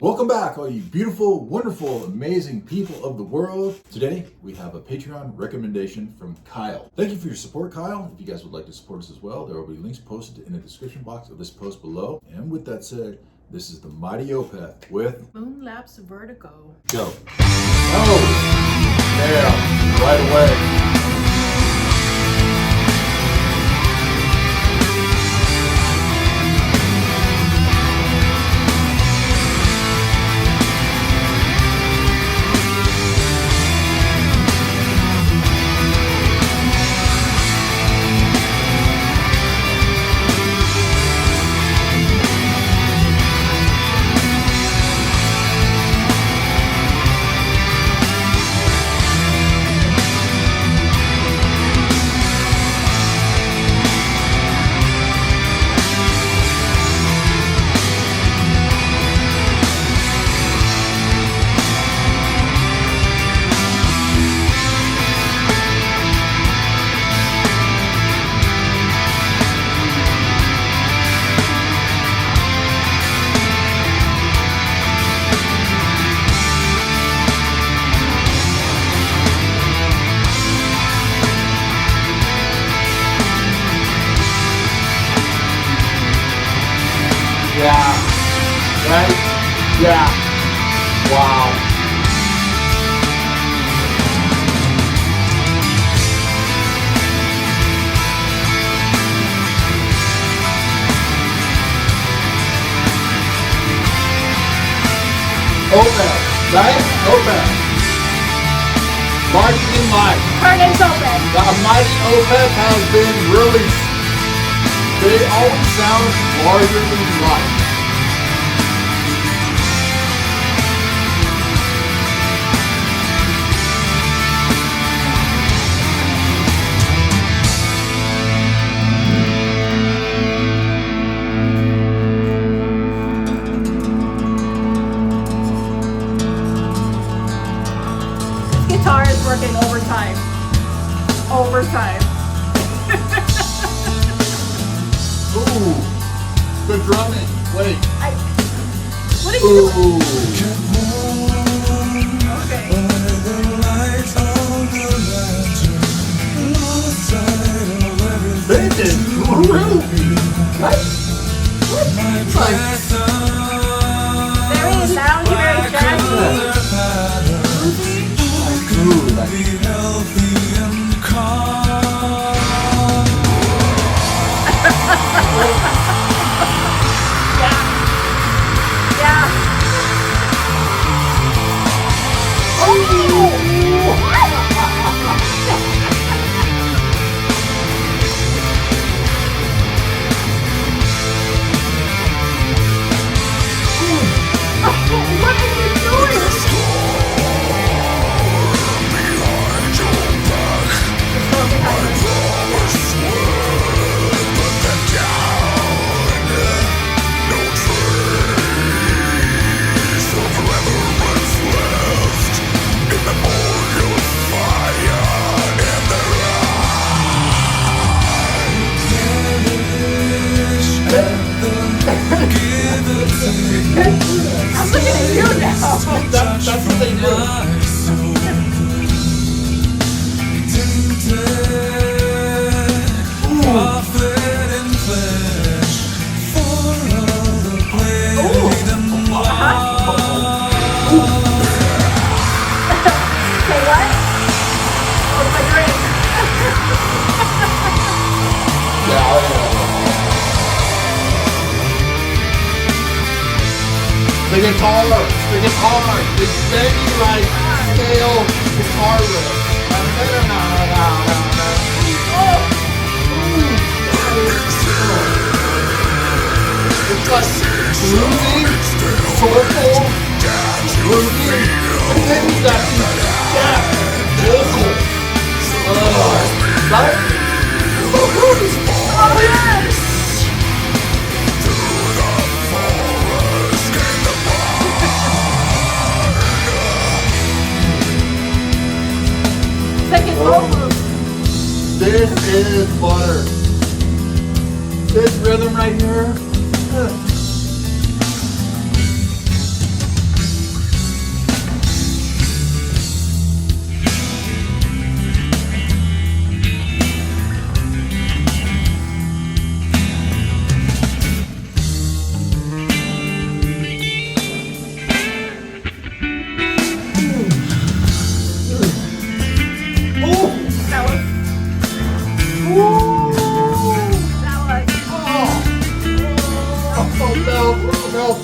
Welcome back, all you beautiful, wonderful, amazing people of the world. Today, we have a Patreon recommendation from Kyle. Thank you for your support, Kyle. If you guys would like to support us as well, there will be links posted in the description box of this post below. And with that said, this is the mighty Opeth with Moonlapse Vertigo. Go. Oh, yeah, right away. Yeah. Right? Yeah. Wow. Opeth, right? Opeth. Larger than life. Her name's Opeth. The mighty Opeth has been released. They always sound larger than life. Guitar is working overtime. Overtime. Ooh, good drumming. Wait. What are you doing? Okay. This is groovy. What? It's like, Very loungy, very jazzy. ooh, like, Yeah. What are you doing? I'm looking at you now. that's what they do. Say what? Oh, my drink. The guitar, it's very like scale guitar riff. It's like grooving, soulful, grooving, and then you got these vocals. Right? So groovy. Oh, yes. Second over. This is butter. This rhythm right here.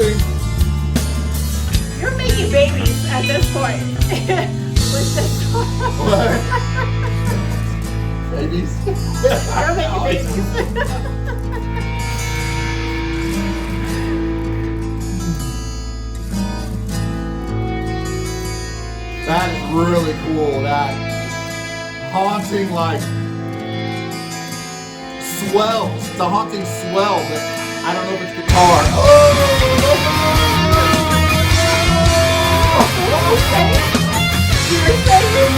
sing. You're making babies at this point. With this song. What? Babies. You're making babies. That is really cool. That haunting, like, swells. It's a haunting swell, but I don't know if it's guitar. You were saying?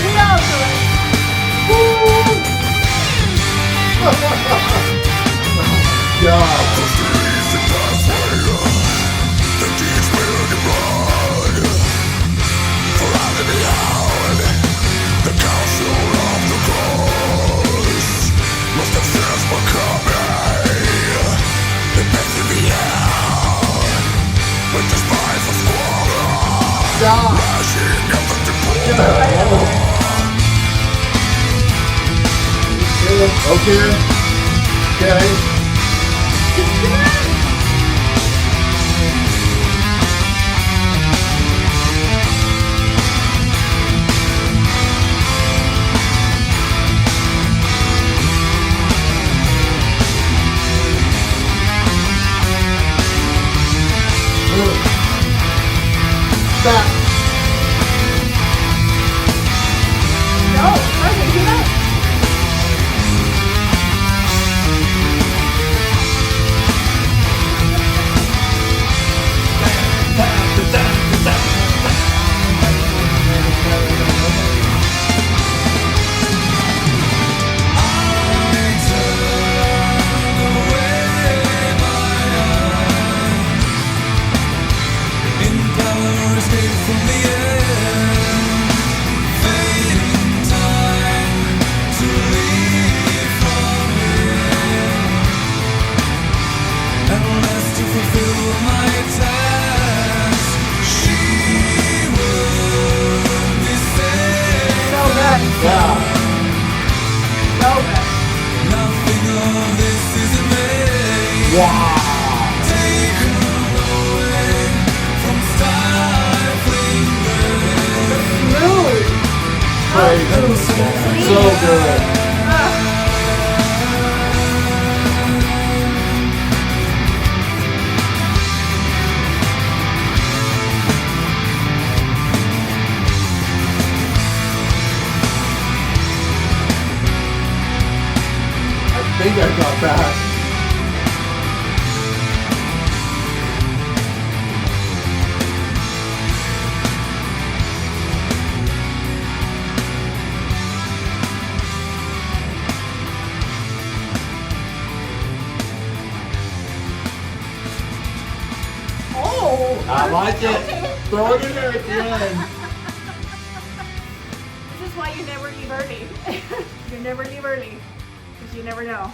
We all do it. God. Okay. Stop. No, okay, do that. Yeah. So good. Wow. Smooth. Crazy. So good. I think I got that. Oh. I like it. Okay. Throw it in there at the end. This is why you never leave early. You never leave early. Because you never know.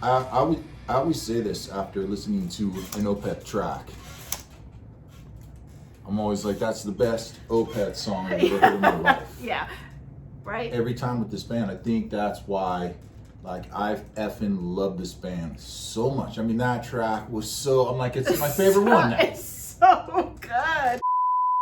I always say this after listening to an Opeth track. I'm always like, that's the best Opeth song I've ever heard in my life. Yeah. Right? Every time with this band, I think that's why, like, I effing love this band so much. I mean, that track was so, I'm like, it's my favorite one now. It's so good.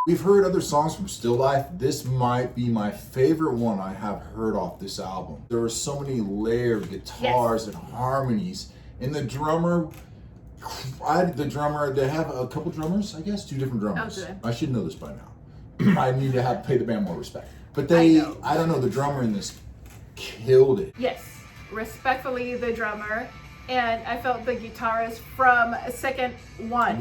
We've heard other songs from Still Life. This might be my favorite one I have heard off this album. There were so many layered guitars and harmonies. And the drummer, they have a couple drummers, I guess, 2 different drummers. Oh, good. I should know this by now. I need to pay the band more respect. But I don't know, the drummer in this killed it. Yes. Respectfully, the drummer. And I felt the guitarist from second one.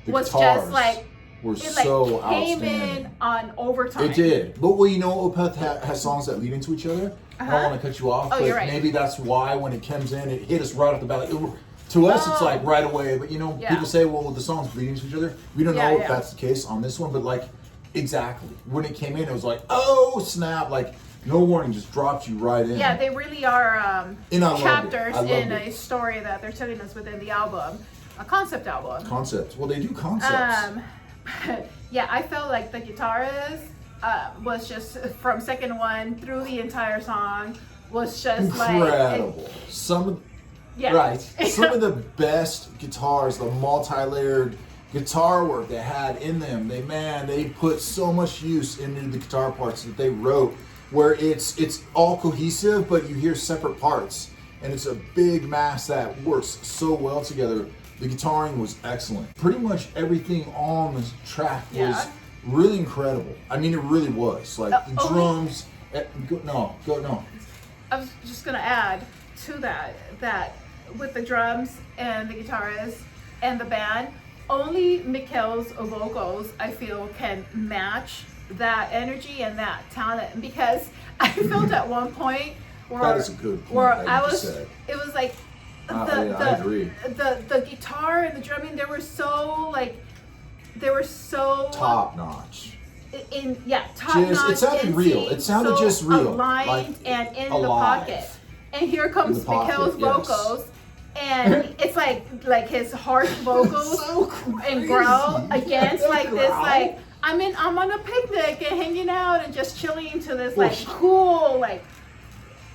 The was guitars just like, were it so like came outstanding. in on overtime. It did. But well, you know, Opeth has songs that lead into each other. I don't want to cut you off, Oh, but you're right. maybe that's why when it comes in, it hit us right off the bat. Like, to us, it's like right away. But you know, Yeah. people say, well, the songs bleed into each other. We don't know Yeah, if yeah. that's the case on this one, but like, exactly. When it came in, it was like, oh, snap. Like, no warning, just dropped you right in. Yeah, they really are And I loved it. chapters I loved in it. a story that they're telling us within the album. a concept album. Concepts. Well, they do concepts. Yeah, I felt like the guitarist was just from second one through the entire song was just incredible. Right. Some of the best guitars, the multi-layered guitar work they had in them. They put so much use into the guitar parts that they wrote, where it's all cohesive, but you hear separate parts, and it's a big mass that works so well together. The guitaring was excellent. Pretty much everything on this track was really incredible. I mean, it really was. Like the drums. No. I was just gonna add to that with the drums and the guitarist and the band, only Mikkel's vocals I feel can match that energy and that talent, because I felt at one point where that is a good point. Where it was like I agree. The guitar and the drumming, they were so top notch. Top notch. It sounded real. It sounded so just real. Aligned like and in alive. the pocket. And here comes Mikkel's vocals. And it's like his harsh vocals so and growl against this I'm on a picnic and hanging out and just chilling to this cool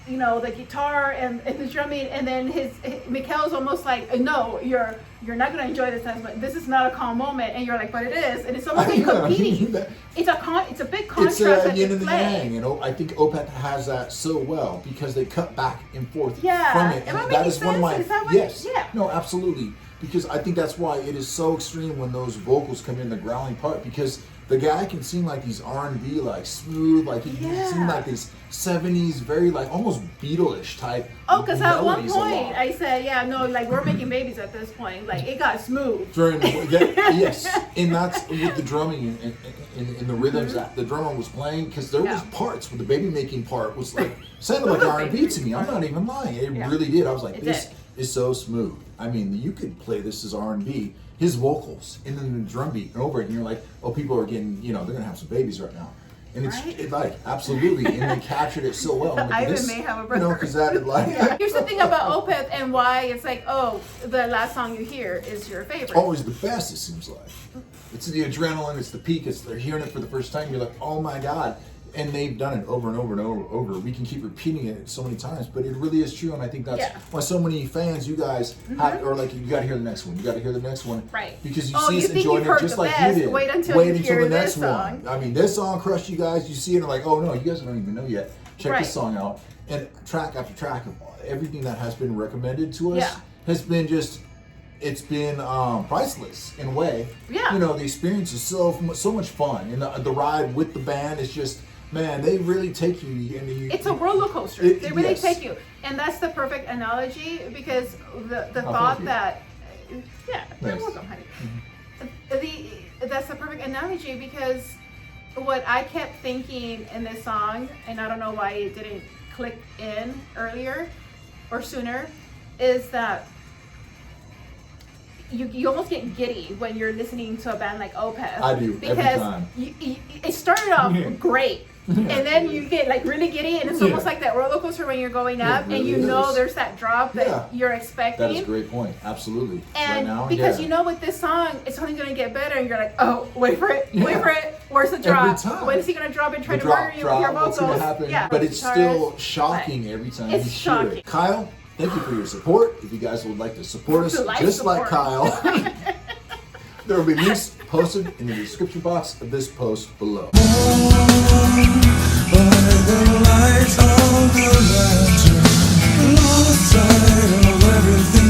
the guitar and the drumming, and then Mikkel's almost like, no, you're not gonna enjoy this as much. This is not a calm moment, and you're like, but it is, and it's almost like competing. It's a big contrast. It's a yin and the yang, and I think Opeth has that so well because they cut back and forth from it, and that is one of my no, absolutely, because I think that's why it is so extreme when those vocals come in the growling part, because the guy can sing like these R&B, like smooth, like he can sing like these 70s, very like almost Beatle-ish type. Oh, because at one point I said, we're making babies at this point. Like it got smooth. Yes, and that's with the drumming and the rhythms that the drummer was playing, because there was parts where the baby making part was like sounded like R&B to me. I'm not even lying. It really did. I was like, this is so smooth. I mean, you could play this as R&B. His vocals and then the drum beat and over it, and you're like, oh, people are getting, they're gonna have some babies right now, and it's like absolutely, and they captured it so well. Like, I even may have a brother. Because that Here's the thing about Opeth and why it's like, oh, the last song you hear is your favorite. Always the best. It seems like it's the adrenaline, it's the peak, they're hearing it for the first time. You're like, oh my god. And they've done it over and over and over. We can keep repeating it so many times, but it really is true. And I think that's why so many fans, you guys, have, or like, you got to hear the next one. You got to hear the next one. Right. Because you see us enjoying it just like you did. Wait until you hear the next this song. one. I mean, this song crushed you guys. You see it and like, oh no, you guys don't even know yet. Check this song out. And track after track of everything that has been recommended to us has been just, it's been priceless in a way. Yeah. The experience is so much fun. And the ride with the band is just, man, they really take you. It's a roller coaster. They really take you, and that's the perfect analogy, because the thought that, you're welcome, honey. Mm-hmm. That's the perfect analogy, because what I kept thinking in this song, and I don't know why it didn't click in earlier or sooner, is that you almost get giddy when you're listening to a band like Opeth. I do, because every time. It started off great. And then you get like really giddy, and it's almost like that roller coaster when you're going up, really, and there's that drop that you're expecting. That is a great point. Absolutely. And right now, because with this song, it's only going to get better, and you're like, oh, wait for it. Where's the drop? Every time. When is he going to drop and try to murder you with your vocals? What's going to happen? Yeah, but it's still shocking every time you hear it. Kyle, thank you for your support. If you guys would like to support us, just like Kyle, there will be links posted in the description box of this post below. By the light of the lantern, lost sight of everything.